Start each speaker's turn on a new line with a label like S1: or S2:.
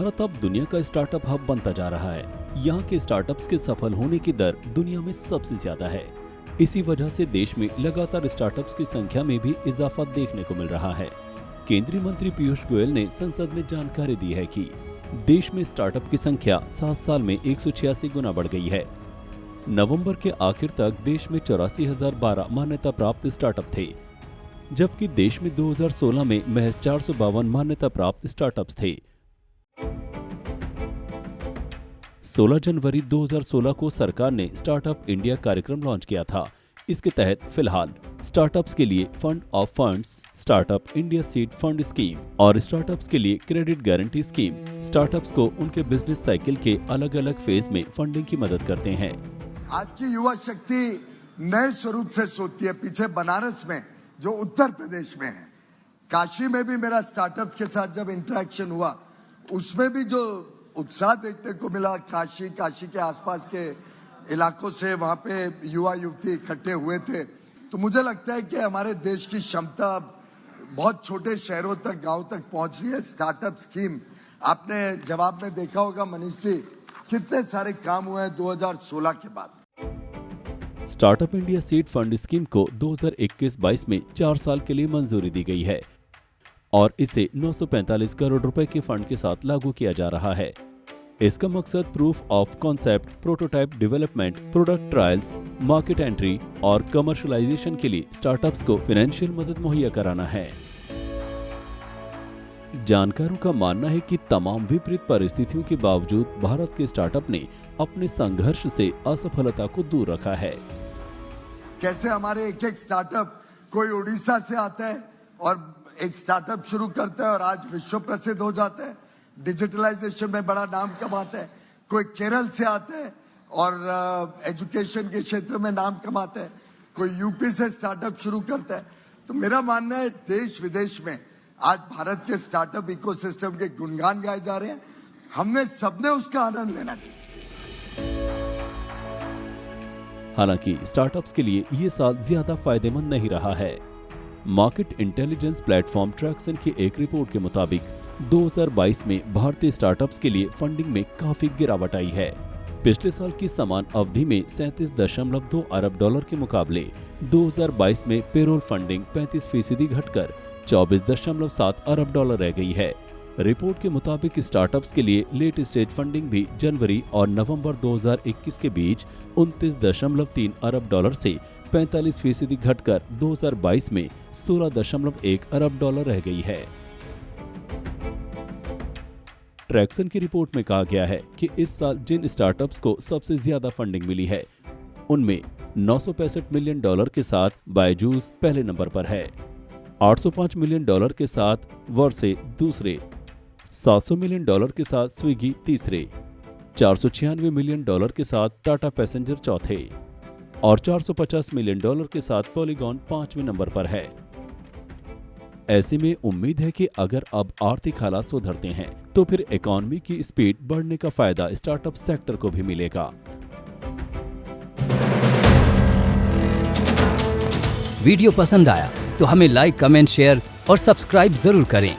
S1: भारत अब दुनिया का स्टार्टअप हब बनता जा रहा है। यहाँ के स्टार्टअप्स के सफल होने की दर दुनिया में सबसे ज्यादा है। इसी वजह से देश में लगातार स्टार्टअप्स की संख्या में भी इजाफा देखने को मिल रहा है। केंद्रीय मंत्री पीयूष गोयल ने संसद में जानकारी दी है कि देश में स्टार्टअप की संख्या 7 साल में 186 गुना बढ़ गई है। नवंबर के आखिर तक देश में 84,012 मान्यता प्राप्त स्टार्टअप थे, जबकि देश में 2016 में महज 452 मान्यता प्राप्त स्टार्टअप्स थे। 16 जनवरी 2016 को सरकार ने स्टार्टअप इंडिया कार्यक्रम लॉन्च किया था। इसके तहत फिलहाल स्टार्टअप्स के लिए fund of funds, startup India seed fund scheme और स्टार्टअप्स के लिए क्रेडिट गारंटी स्कीम स्टार्टअप्स को उनके बिजनेस साइकिल के अलग अलग फेज में फंडिंग की मदद करते हैं।
S2: आज की युवा शक्ति नए स्वरूप से सोचती है। पीछे बनारस में जो उत्तर प्रदेश में है, काशी में भी मेरा स्टार्टअप्स के साथ जब इंटरेक्शन हुआ, उसमें भी जो उत्साह देखने को मिला, काशी के आसपास के इलाकों से वहां पे युवा युवती इकट्ठे हुए थे, तो मुझे लगता है कि हमारे देश की क्षमता बहुत छोटे शहरों तक, गांव तक पहुंच रही है। स्टार्टअप स्कीम आपने जवाब में देखा होगा मनीष जी, कितने सारे काम हुए हैं 2016 के बाद।
S1: Startup India seed fund scheme को 2021-22 में 4 साल के लिए मंजूरी दी गई है और इसे 945 करोड़ रुपए के फंड के साथ लागू किया जा रहा है। इसका मकसद proof of concept, prototype development, product trials, market entry और कमर्शियलाइजेशन के लिए स्टार्टअप्स को फाइनेंशियल मदद मुहैया कराना है। जानकारों का मानना है कि तमाम विपरीत परिस्थितियों के बावजूद भारत के स्टार्टअप ने अपने संघर्ष से असफलता को दूर रखा है।
S2: कैसे हमारे एक स्टार्टअप, कोई उड़ीसा से आता है और एक स्टार्टअप शुरू करता है और आज विश्व प्रसिद्ध हो जाता है, डिजिटलाइजेशन में बड़ा नाम कमाता है। कोई केरल से आता है और एजुकेशन के क्षेत्र में नाम कमाता है। कोई यूपी से स्टार्टअप शुरू करता है। तो मेरा मानना है देश विदेश में आज भारत के स्टार्टअप इकोसिस्टम के गुणगान गाए जा रहे हैं। हमने सबने उसका आनंद लेना चाहिए।
S1: हालांकि स्टार्टअप्स के लिए ये साल ज्यादा फायदेमंद नहीं रहा है। मार्केट इंटेलिजेंस प्लेटफॉर्म ट्रैक्सन की एक रिपोर्ट के मुताबिक 2022 में भारतीय स्टार्टअप्स के लिए फंडिंग में काफी गिरावट आई है। पिछले साल की समान अवधि में 37.2 अरब डॉलर के मुकाबले 2022 में पेरोल फंडिंग 35% घटकर 24.7 अरब डॉलर रह गई है। रिपोर्ट के मुताबिक स्टार्टअप्स के लिए लेट स्टेज फंडिंग भी जनवरी और नवंबर 2021 के बीच 29.3 अरब डॉलर से 45% घटकर 2022 में 16.1 अरब डॉलर रह गई है। ट्रैक्सन की रिपोर्ट में कहा गया है कि इस साल जिन स्टार्टअप्स को सबसे ज्यादा फंडिंग मिली है, उनमें 965 मिलियन डॉलर के साथ बायजूस पहले नंबर पर है, 805 मिलियन डॉलर के साथ वर्से दूसरे, 700 मिलियन डॉलर के साथ स्विगी तीसरे, 496 मिलियन डॉलर के साथ टाटा पैसेंजर चौथे और 450 मिलियन डॉलर के साथ पॉलीगॉन 5वें नंबर पर है। ऐसे में उम्मीद है कि अगर अब आर्थिक हालात सुधरते हैं तो फिर इकोनॉमी की स्पीड बढ़ने का फायदा स्टार्टअप सेक्टर को भी मिलेगा।
S3: वीडियो पसंद आया तो हमें लाइक, कमेंट, शेयर और सब्सक्राइब जरूर करें।